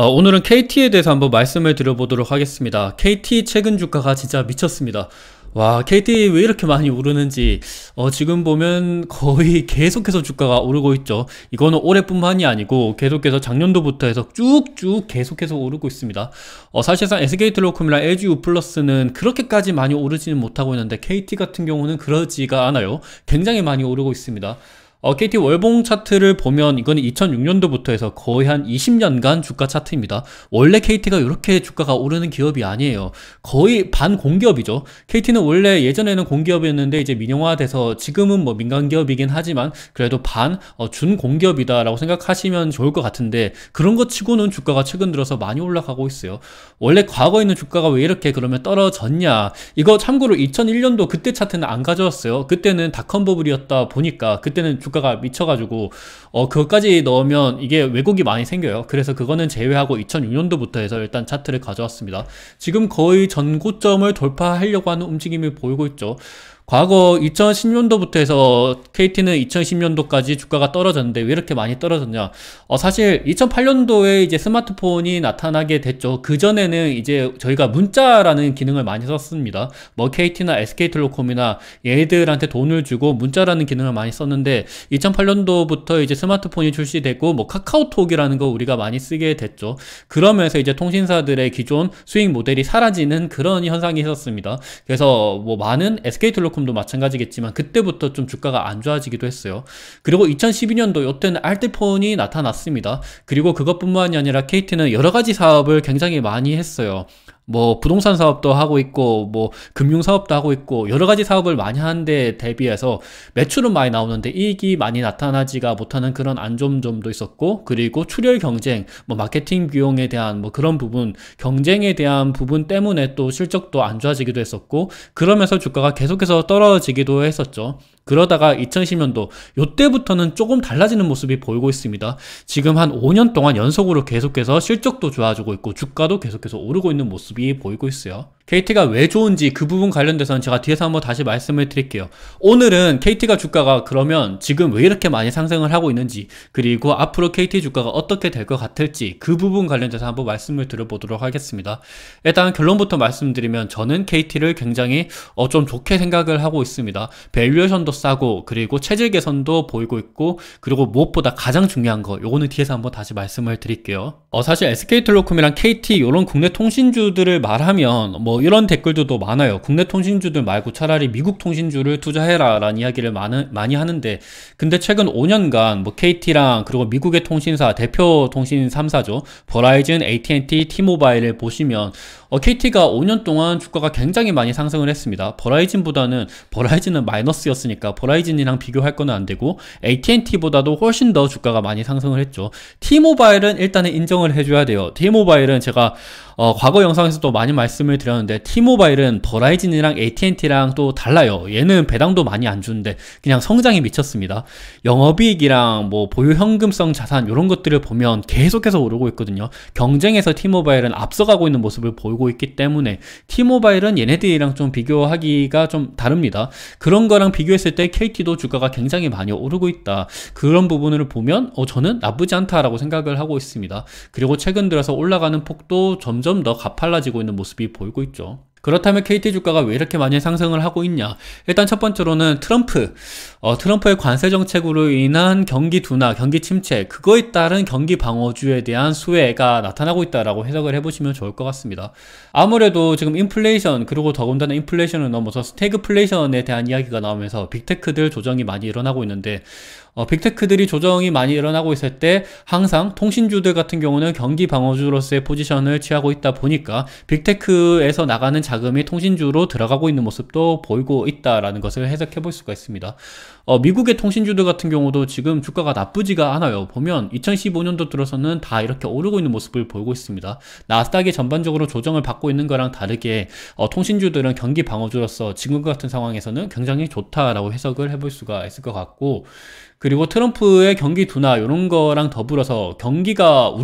오늘은 KT에 대해서 한번 말씀을 드려보도록 하겠습니다. KT 최근 주가가 진짜 미쳤습니다. 와, KT 왜 이렇게 많이 오르는지 지금 보면 거의 계속해서 주가가 오르고 있죠. 이거는 올해뿐만이 아니고 계속해서 작년도부터 해서 쭉쭉 계속해서 오르고 있습니다. 사실상 SK텔레콤이랑 LG우플러스는 그렇게까지 많이 오르지는 못하고 있는데 KT 같은 경우는 그러지가 않아요. 굉장히 많이 오르고 있습니다. KT 월봉 차트를 보면 이건 2006년도부터 해서 거의 한 20년간 주가 차트입니다. 원래 KT가 이렇게 주가가 오르는 기업이 아니에요. 거의 반공기업이죠. KT는 원래 예전에는 공기업이었는데 이제 민영화돼서 지금은 뭐 민간기업이긴 하지만 그래도 준공기업이다라고 생각하시면 좋을 것 같은데, 그런 것 치고는 주가가 최근 들어서 많이 올라가고 있어요. 원래 과거에 있는 주가가 왜 이렇게 그러면 떨어졌냐, 이거 참고로 2001년도 그때 차트는 안 가져왔어요. 그때는 닷컴 버블이었다 보니까 그때는 주가가 미쳐가지고 그것까지 넣으면 이게 왜곡이 많이 생겨요. 그래서 그거는 제외하고 2006년도부터 해서 일단 차트를 가져왔습니다. 지금 거의 전고점을 돌파하려고 하는 움직임이 보이고 있죠. 과거 2010년도부터 해서 KT는 2010년도까지 주가가 떨어졌는데 왜 이렇게 많이 떨어졌냐, 사실 2008년도에 이제 스마트폰이 나타나게 됐죠. 그전에는 이제 저희가 문자라는 기능을 많이 썼습니다. 뭐 KT나 SK텔레콤이나 얘들한테 돈을 주고 문자라는 기능을 많이 썼는데 2008년도부터 이제 스마트폰이 출시됐고 뭐 카카오톡이라는 거 우리가 많이 쓰게 됐죠. 그러면서 이제 통신사들의 기존 수익 모델이 사라지는 그런 현상이 있었습니다. 그래서 뭐 많은 SK텔레콤 도 마찬가지겠지만 그때부터 좀 주가가 안 좋아지기도 했어요. 그리고 2012년도 이때는 알뜰폰이 나타났습니다. 그리고 그것뿐만이 아니라 KT는 여러가지 사업을 굉장히 많이 했어요. 뭐 부동산 사업도 하고 있고 뭐 금융 사업도 하고 있고 여러가지 사업을 많이 하는데 대비해서 매출은 많이 나오는데 이익이 많이 나타나지가 못하는 그런 안 좋은 점도 있었고, 그리고 출혈 경쟁, 뭐 마케팅 비용에 대한 뭐 그런 부분, 경쟁에 대한 부분 때문에 또 실적도 안 좋아지기도 했었고, 그러면서 주가가 계속해서 떨어지기도 했었죠. 그러다가 2010년도 요때부터는 조금 달라지는 모습이 보이고 있습니다. 지금 한 5년 동안 연속으로 계속해서 실적도 좋아지고 있고 주가도 계속해서 오르고 있는 모습이 보이고 있어요. KT가 왜 좋은지 그 부분 관련돼서는 제가 뒤에서 한번 다시 말씀을 드릴게요. 오늘은 KT가 주가가 그러면 지금 왜 이렇게 많이 상승을 하고 있는지, 그리고 앞으로 KT 주가가 어떻게 될 것 같을지 그 부분 관련돼서 한번 말씀을 드려보도록 하겠습니다. 일단 결론부터 말씀드리면 저는 KT를 굉장히 좀 좋게 생각을 하고 있습니다. 밸류에이션도 싸고 그리고 체질 개선도 보이고 있고, 그리고 무엇보다 가장 중요한 거 요거는 뒤에서 한번 다시 말씀을 드릴게요. 사실 SK텔레콤이랑 KT 이런 국내 통신주들을 말하면 뭐 이런 댓글들도 많아요. 국내 통신주들 말고 차라리 미국 통신주를 투자해라 라는 이야기를 많이 하는데, 근데 최근 5년간 뭐 KT랑 그리고 미국의 통신사 대표 통신 3사죠 버라이즌, AT&T, T모바일을 보시면 KT가 5년 동안 주가가 굉장히 많이 상승을 했습니다. 버라이즌은 마이너스였으니까 버라이즌이랑 비교할 건 안 되고, AT&T보다도 훨씬 더 주가가 많이 상승을 했죠. T모바일은 일단은 인정을 해줘야 돼요. T모바일은 제가 과거 영상에서도 많이 말씀을 드렸는데 T모바일은 버라이즌이랑 AT&T랑 또 달라요. 얘는 배당도 많이 안 주는데 그냥 성장이 미쳤습니다. 영업이익이랑 뭐 보유 현금성 자산 이런 것들을 보면 계속해서 오르고 있거든요. 경쟁에서 T모바일은 앞서가고 있는 모습을 보이고 있기 때문에 T모바일은 얘네들이랑 좀 비교하기가 좀 다릅니다. 그런 거랑 비교했을 때 KT도 주가가 굉장히 많이 오르고 있다. 그런 부분을 보면 저는 나쁘지 않다라고 생각을 하고 있습니다. 그리고 최근 들어서 올라가는 폭도 점점 더 가팔라지고 있는 모습이 보이고 있죠. 그렇다면 KT 주가가 왜 이렇게 많이 상승을 하고 있냐? 일단 첫 번째로는 트럼프의 관세 정책으로 인한 경기 둔화, 경기 침체, 그거에 따른 경기 방어주에 대한 수혜가 나타나고 있다라고 해석을 해보시면 좋을 것 같습니다. 아무래도 지금 인플레이션, 그리고 더군다나 인플레이션을 넘어서 스태그플레이션에 대한 이야기가 나오면서 빅테크들 조정이 많이 일어나고 있는데, 빅테크들이 조정이 많이 일어나고 있을 때 항상 통신주들 같은 경우는 경기 방어주로서의 포지션을 취하고 있다 보니까 빅테크에서 나가는 자금이 통신주로 들어가고 있는 모습도 보이고 있다라는 것을 해석해 볼 수가 있습니다. 미국의 통신주들 같은 경우도 지금 주가가 나쁘지가 않아요. 보면 2015년도 들어서는 다 이렇게 오르고 있는 모습을 보이고 있습니다. 나스닥이 전반적으로 조정을 받고 있는 거랑 다르게 통신주들은 경기 방어주로서 지금 같은 상황에서는 굉장히 좋다라고 해석을 해볼 수가 있을 것 같고, 그리고 트럼프의 경기 둔화 이런 거랑 더불어서 경기가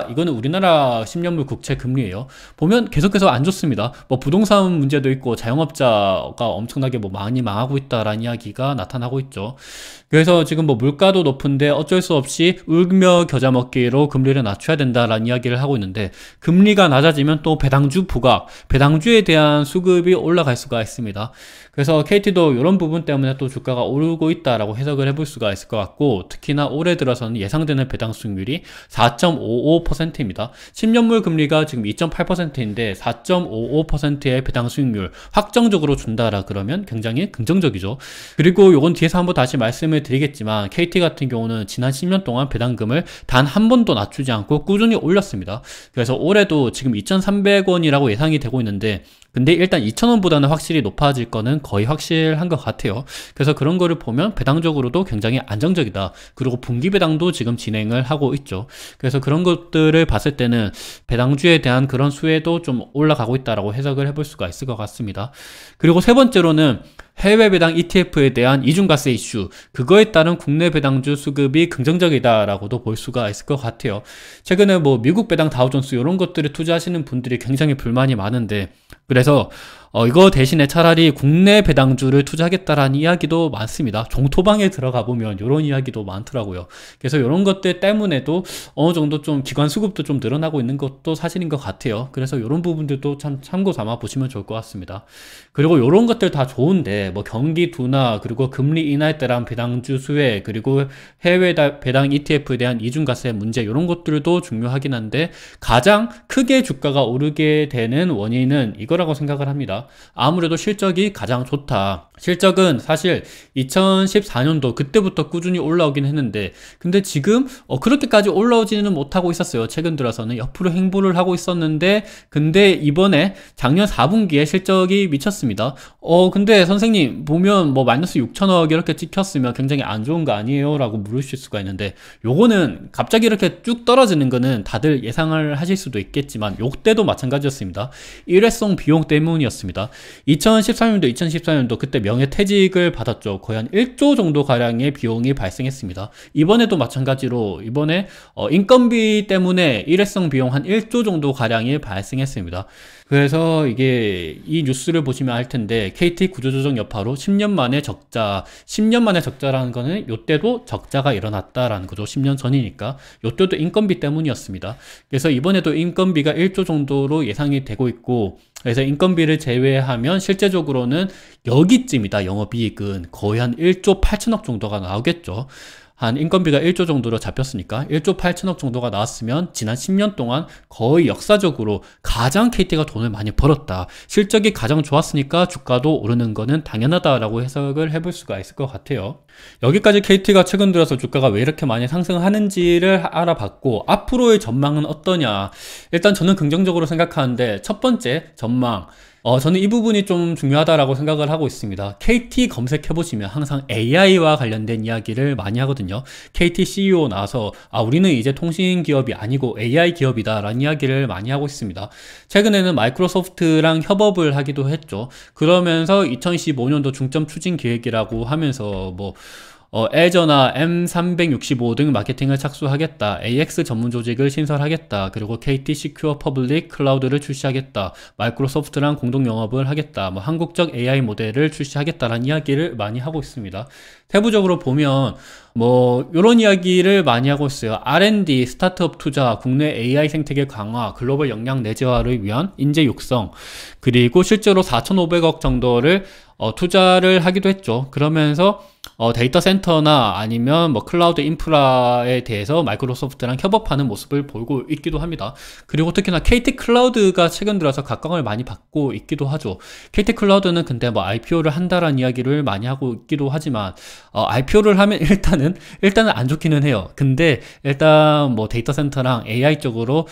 이거는 우리나라 10년물 국채 금리예요. 보면 계속해서 안 좋습니다. 뭐 부동산 문제도 있고 자영업자가 엄청나게 뭐 많이 망하고 있다라는 이야기가 나타나고 있죠. 그래서 지금 뭐 물가도 높은데 어쩔 수 없이 울며 겨자 먹기로 금리를 낮춰야 된다라는 이야기를 하고 있는데, 금리가 낮아지면 또 배당주 부각, 배당주에 대한 수급이 올라갈 수가 있습니다. 그래서 KT도 이런 부분 때문에 또 주가가 오르고 있다라고 해석을 해볼 수가 있을 것 같고, 특히나 올해 들어서는 예상되는 배당 수익률이 4.55%입니다. 10년물 금리가 지금 2.8%인데 4.55%의 배당 수익률 확정적으로 준다라 그러면 굉장히 긍정적이죠. 그리고 요건 뒤에서 한번 다시 말씀을 드리겠지만, KT 같은 경우는 지난 10년 동안 배당금을 단 한 번도 낮추지 않고 꾸준히 올렸습니다. 그래서 올해도 지금 2,300원이라고 예상이 되고 있는데, 근데 일단 2,000원보다는 확실히 높아질 거는 거의 확실한 것 같아요. 그래서 그런 거를 보면 배당적으로도 굉장히 안정적이다. 그리고 분기 배당도 지금 진행을 하고 있죠. 그래서 그런 것들을 봤을 때는 배당주에 대한 그런 수혜도 좀 올라가고 있다라고 해석을 해볼 수가 있을 것 같습니다. 그리고 세 번째로는 해외 배당 ETF에 대한 이중과세 이슈, 그거에 따른 국내 배당주 수급이 긍정적이다라고도 볼 수가 있을 것 같아요. 최근에 뭐 미국 배당 다우존스 이런 것들을 투자하시는 분들이 굉장히 불만이 많은데, 그래서 이거 대신에 차라리 국내 배당주를 투자하겠다라는 이야기도 많습니다. 종토방에 들어가 보면 이런 이야기도 많더라고요. 그래서 이런 것들 때문에도 어느 정도 좀 기관 수급도 좀 늘어나고 있는 것도 사실인 것 같아요. 그래서 이런 부분들도 참 참고 삼아 보시면 좋을 것 같습니다. 그리고 이런 것들 다 좋은데, 뭐 경기 둔화, 그리고 금리 인하에 따른 배당주 수혜, 그리고 해외 배당 ETF에 대한 이중과세 문제, 이런 것들도 중요하긴 한데, 가장 크게 주가가 오르게 되는 원인은 이거라고 생각을 합니다. 아무래도 실적이 가장 좋다. 실적은 사실 2014년도 그때부터 꾸준히 올라오긴 했는데, 근데 지금 그렇게까지 올라오지는 못하고 있었어요. 최근 들어서는 옆으로 행보를 하고 있었는데, 근데 이번에 작년 4분기에 실적이 미쳤습니다. 근데 선생님 보면 뭐 마이너스 6천억 이렇게 찍혔으면 굉장히 안 좋은 거 아니에요? 라고 물으실 수가 있는데, 요거는 갑자기 이렇게 쭉 떨어지는 거는 다들 예상을 하실 수도 있겠지만, 요때도 마찬가지였습니다. 일회성 비용 때문이었습니다. 2013년도, 2014년도 그때 명예퇴직을 받았죠. 거의 한 1조 정도 가량의 비용이 발생했습니다. 이번에도 마찬가지로 이번에 인건비 때문에 일회성 비용 한 1조 정도 가량이 발생했습니다. 그래서 이게 이 뉴스를 보시면 알 텐데, KT 구조조정 여파로 10년 만에 적자, 10년 만에 적자라는 거는 요때도 적자가 일어났다라는 거죠. 10년 전이니까. 요때도 인건비 때문이었습니다. 그래서 이번에도 인건비가 1조 정도로 예상이 되고 있고, 그래서 인건비를 제외하면 실제적으로는 여기쯤이다. 영업이익은 거의 한 1조 8천억 정도가 나오겠죠. 한 인건비가 1조 정도로 잡혔으니까 1조 8천억 정도가 나왔으면 지난 10년 동안 거의 역사적으로 가장 KT가 돈을 많이 벌었다. 실적이 가장 좋았으니까 주가도 오르는 거는 당연하다라고 해석을 해볼 수가 있을 것 같아요. 여기까지 KT가 최근 들어서 주가가 왜 이렇게 많이 상승하는지를 알아봤고, 앞으로의 전망은 어떠냐. 일단 저는 긍정적으로 생각하는데, 첫 번째 전망, 저는 이 부분이 좀 중요하다라고 생각을 하고 있습니다. KT 검색해보시면 항상 AI와 관련된 이야기를 많이 하거든요. KT CEO 나와서 우리는 이제 통신 기업이 아니고 AI 기업이다 라는 이야기를 많이 하고 있습니다. 최근에는 마이크로소프트랑 협업을 하기도 했죠. 그러면서 2025년도 중점 추진 계획이라고 하면서 뭐 애저나 M365 등 마케팅을 착수하겠다. AX 전문 조직을 신설하겠다. 그리고 KT 시큐어 퍼블릭 클라우드를 출시하겠다. 마이크로소프트랑 공동 영업을 하겠다. 뭐 한국적 AI 모델을 출시하겠다라는 이야기를 많이 하고 있습니다. 세부적으로 보면 뭐 이런 이야기를 많이 하고 있어요. R&D, 스타트업 투자, 국내 AI 생태계 강화, 글로벌 역량 내재화를 위한 인재 육성, 그리고 실제로 4,500억 정도를 투자를 하기도 했죠. 그러면서 데이터 센터나 아니면 뭐 클라우드 인프라에 대해서 마이크로소프트랑 협업하는 모습을 보이고 있기도 합니다. 그리고 특히나 KT 클라우드가 최근 들어서 각광을 많이 받고 있기도 하죠. KT 클라우드는 근데 뭐 IPO를 한다라는 이야기를 많이 하고 있기도 하지만, IPO를 하면 일단은 안 좋기는 해요. 근데 일단 뭐 데이터 센터랑 AI 쪽으로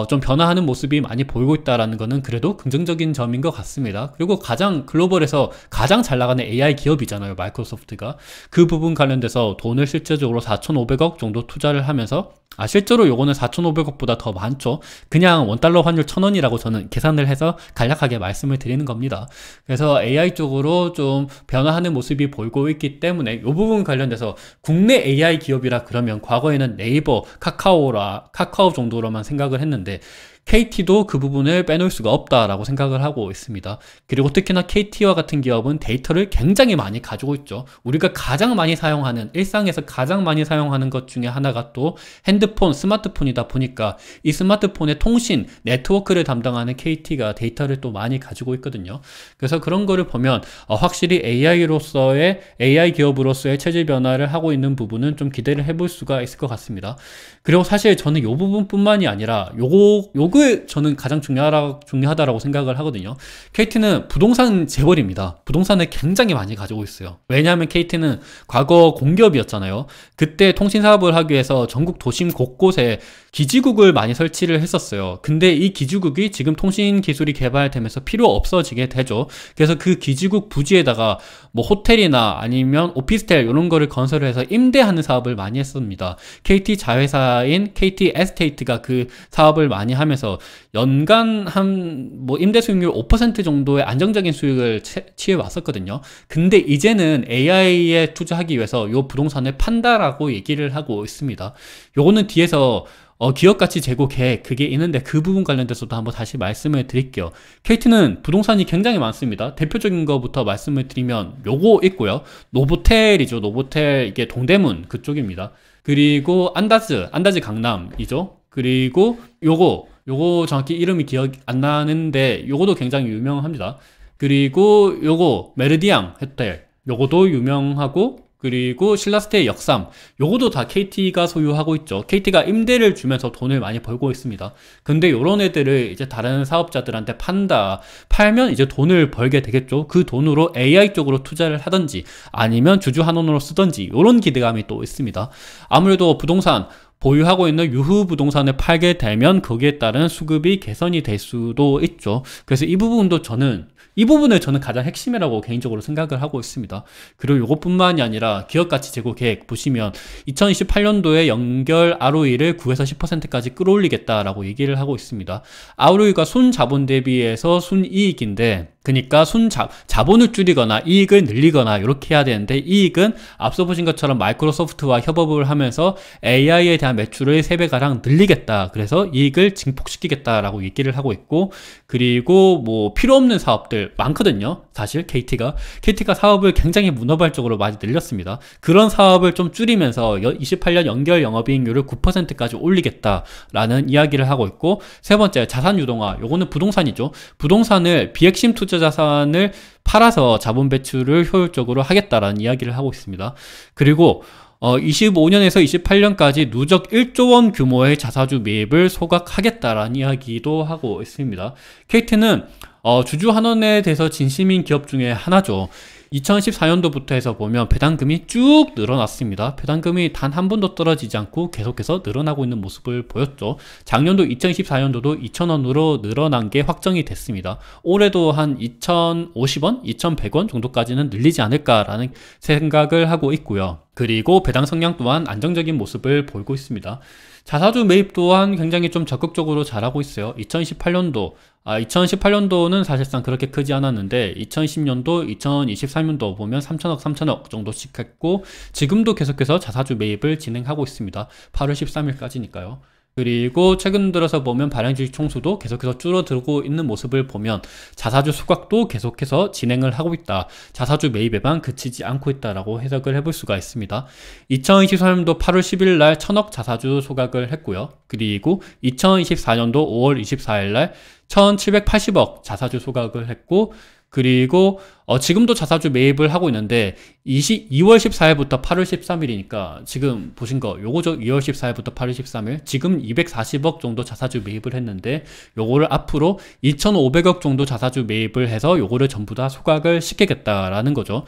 좀 변화하는 모습이 많이 보이고 있다라는 거는 그래도 긍정적인 점인 것 같습니다. 그리고 가장 글로벌에서 가장 잘 나가는 AI 기업이잖아요, 마이크로소프트가. 있습니다. 그 부분 관련돼서 돈을 실제적으로 4,500억 정도 투자를 하면서 실제로 요거는 4,500억보다 더 많죠. 그냥 원달러 환율 1,000원이라고 저는 계산을 해서 간략하게 말씀을 드리는 겁니다. 그래서 AI 쪽으로 좀 변화하는 모습이 보이고 있기 때문에 이 부분 관련돼서 국내 AI 기업이라 그러면 과거에는 네이버, 카카오 정도로만 생각을 했는데 KT도 그 부분을 빼놓을 수가 없다라고 생각을 하고 있습니다. 그리고 특히나 KT와 같은 기업은 데이터를 굉장히 많이 가지고 있죠. 우리가 가장 많이 사용하는, 일상에서 가장 많이 사용하는 것 중에 하나가 또 핸드폰, 스마트폰이다 보니까 이 스마트폰의 통신, 네트워크를 담당하는 KT가 데이터를 또 많이 가지고 있거든요. 그래서 그런 거를 보면 확실히 AI 기업으로서의 체질 변화를 하고 있는 부분은 좀 기대를 해볼 수가 있을 것 같습니다. 그리고 사실 저는 이 부분뿐만이 아니라 요거 저는 가장 중요하다라고 생각을 하거든요. KT는 부동산 재벌입니다. 부동산을 굉장히 많이 가지고 있어요. 왜냐하면 KT는 과거 공기업이었잖아요. 그때 통신사업을 하기 위해서 전국 도심 곳곳에 기지국을 많이 설치를 했었어요. 근데 이 기지국이 지금 통신 기술이 개발되면서 필요 없어지게 되죠. 그래서 그 기지국 부지에다가 뭐 호텔이나 아니면 오피스텔 이런 거를 건설을 해서 임대하는 사업을 많이 했습니다. KT 자회사인 KT 에스테이트가 그 사업을 많이 하면서 연간 한 뭐 임대 수익률 5% 정도의 안정적인 수익을 취해 왔었거든요. 근데 이제는 AI에 투자하기 위해서 요 부동산을 판다라고 얘기를 하고 있습니다. 요거는 뒤에서 기업가치 제고 계획 그게 있는데 그 부분 관련돼서도 한번 다시 말씀을 드릴게요. KT는 부동산이 굉장히 많습니다. 대표적인 거부터 말씀을 드리면 요거 있고요. 노보텔이죠. 노보텔 이게 동대문 그쪽입니다. 그리고 안다즈 강남이죠. 그리고 요거 정확히 이름이 기억 안 나는데 요거도 굉장히 유명합니다. 그리고 요거 메르디앙 호텔 요거도 유명하고, 그리고 신라스테이 역삼 요거도 다 KT가 소유하고 있죠. KT가 임대를 주면서 돈을 많이 벌고 있습니다. 근데 요런 애들을 이제 다른 사업자들한테 팔면 이제 돈을 벌게 되겠죠. 그 돈으로 AI 쪽으로 투자를 하든지 아니면 주주환원으로 쓰든지 요런 기대감이 또 있습니다. 아무래도 부동산 보유하고 있는 유후 부동산을 팔게 되면 거기에 따른 수급이 개선이 될 수도 있죠. 그래서 이 부분을 저는 가장 핵심이라고 개인적으로 생각을 하고 있습니다. 그리고 이것뿐만이 아니라 기업가치 제고 계획 보시면 2028년도에 연결 ROE를 9에서 10%까지 끌어올리겠다라고 얘기를 하고 있습니다. ROE가 순자본 대비해서 순이익인데, 그러니까 자본을 줄이거나 이익을 늘리거나 이렇게 해야 되는데, 이익은 앞서 보신 것처럼 마이크로소프트와 협업을 하면서 AI에 대한 매출을 3배가량 늘리겠다. 그래서 이익을 증폭시키겠다라고 얘기를 하고 있고, 그리고 뭐 필요 없는 사업들 많거든요. 사실 KT가 사업을 굉장히 문어발적으로 많이 늘렸습니다. 그런 사업을 좀 줄이면서 28년 연결 영업이익률을 9%까지 올리겠다라는 이야기를 하고 있고, 세 번째 자산 유동화. 요거는 부동산이죠. 부동산을 비핵심 투자 자산을 팔아서 자본 배출을 효율적으로 하겠다라는 이야기를 하고 있습니다. 그리고 25년에서 28년까지 누적 1조 원 규모의 자사주 매입을 소각하겠다라는 이야기도 하고 있습니다. KT는 주주환원에 대해서 진심인 기업 중에 하나죠. 2014년도부터 해서 보면 배당금이 쭉 늘어났습니다. 배당금이 단 한 번도 떨어지지 않고 계속해서 늘어나고 있는 모습을 보였죠. 작년도 2014년도도 2,000원으로 늘어난 게 확정이 됐습니다. 올해도 한 2,050원, 2,100원 정도까지는 늘리지 않을까라는 생각을 하고 있고요. 그리고 배당 성량 또한 안정적인 모습을 보이고 있습니다. 자사주 매입 또한 굉장히 좀 적극적으로 잘하고 있어요. 2018년도는 사실상 그렇게 크지 않았는데 2010년도, 2023년도 보면 3천억 정도씩 했고, 지금도 계속해서 자사주 매입을 진행하고 있습니다. 8월 13일까지니까요. 그리고 최근 들어서 보면 발행주식 총수도 계속해서 줄어들고 있는 모습을 보면 자사주 소각도 계속해서 진행을 하고 있다. 자사주 매입에만 그치지 않고 있다라고 해석을 해볼 수가 있습니다. 2023년도 8월 10일 날 1,000억 자사주 소각을 했고요. 그리고 2024년도 5월 24일 날 1,780억 자사주 소각을 했고, 그리고 지금도 자사주 매입을 하고 있는데 2월 14일부터 8월 13일이니까 지금 보신 거 요거죠. 2월 14일부터 8월 13일 지금 240억 정도 자사주 매입을 했는데, 요거를 앞으로 2,500억 정도 자사주 매입을 해서 요거를 전부 다 소각을 시키겠다라는 거죠.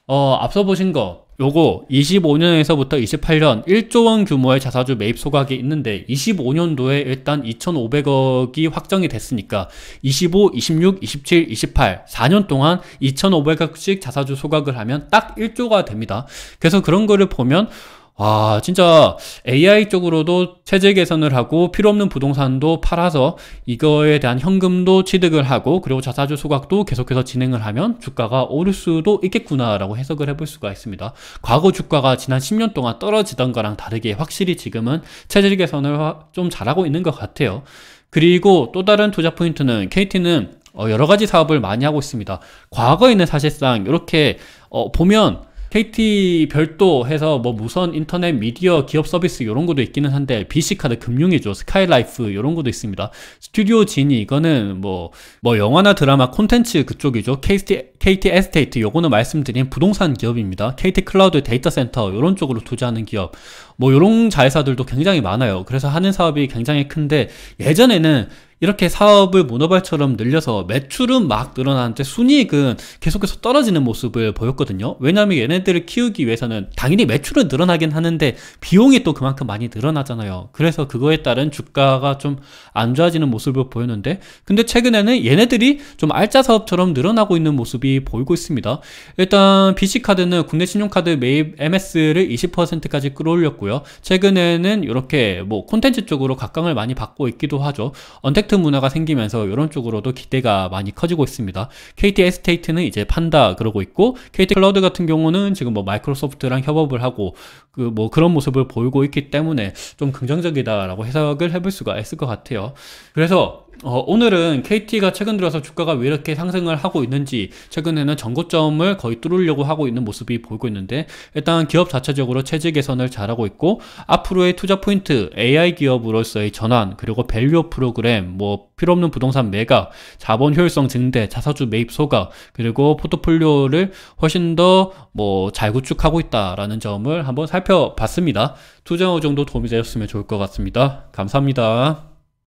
앞서 보신 거 요거 25년에서부터 28년 1조 원 규모의 자사주 매입 소각이 있는데 25년도에 일단 2,500억이 확정이 됐으니까 25, 26, 27, 28 4년 동안 2,500억씩 자사주 소각을 하면 딱 1조가 됩니다. 그래서 그런 거를 보면 진짜 AI 쪽으로도 체질 개선을 하고 필요 없는 부동산도 팔아서 이거에 대한 현금도 취득을 하고 그리고 자사주 소각도 계속해서 진행을 하면 주가가 오를 수도 있겠구나라고 해석을 해볼 수가 있습니다. 과거 주가가 지난 10년 동안 떨어지던 거랑 다르게 확실히 지금은 체질 개선을 좀 잘하고 있는 것 같아요. 그리고 또 다른 투자 포인트는 KT는 여러 가지 사업을 많이 하고 있습니다. 과거에는 사실상 이렇게 보면 KT 별도 해서 뭐 무선 인터넷 미디어 기업 서비스 이런 것도 있기는 한데 BC카드 금융이죠. 스카이라이프 이런 것도 있습니다. 스튜디오 지니 이거는 뭐 영화나 드라마 콘텐츠 그쪽이죠. KT 에스테이트 요거는 말씀드린 부동산 기업입니다. KT 클라우드 데이터 센터 이런 쪽으로 투자하는 기업 뭐 이런 자회사들도 굉장히 많아요. 그래서 하는 사업이 굉장히 큰데 예전에는 이렇게 사업을 문어발처럼 늘려서 매출은 막 늘어나는데 순이익은 계속해서 떨어지는 모습을 보였거든요. 왜냐하면 얘네들을 키우기 위해서는 당연히 매출은 늘어나긴 하는데 비용이 또 그만큼 많이 늘어나잖아요. 그래서 그거에 따른 주가가 좀 안 좋아지는 모습을 보였는데 근데 최근에는 얘네들이 좀 알짜 사업처럼 늘어나고 있는 모습이 보이고 있습니다. 일단 BC카드는 국내 신용카드 매입 MS를 20%까지 끌어올렸고요. 최근에는 이렇게 뭐 콘텐츠 쪽으로 각광을 많이 받고 있기도 하죠. 언택트 문화가 생기면서 이런 쪽으로도 기대가 많이 커지고 있습니다. KT 에스테이트는 이제 판다 그러고 있고 KT 클라우드 같은 경우는 지금 뭐 마이크로소프트랑 협업을 하고 뭐 그런 모습을 보이고 있기 때문에 좀 긍정적이다라고 해석을 해볼 수가 있을 것 같아요. 그래서 오늘은 KT가 최근 들어서 주가가 왜 이렇게 상승을 하고 있는지 최근에는 전고점을 거의 뚫으려고 하고 있는 모습이 보이고 있는데 일단 기업 자체적으로 체질 개선을 잘하고 있고 앞으로의 투자 포인트 AI 기업으로서의 전환 그리고 밸류 프로그램 뭐 필요없는 부동산 매각 자본 효율성 증대 자사주 매입 소각 그리고 포트폴리오를 훨씬 더 뭐 잘 구축하고 있다라는 점을 한번 살펴봤습니다. 투자 어느 정도 도움이 되었으면 좋을 것 같습니다. 감사합니다.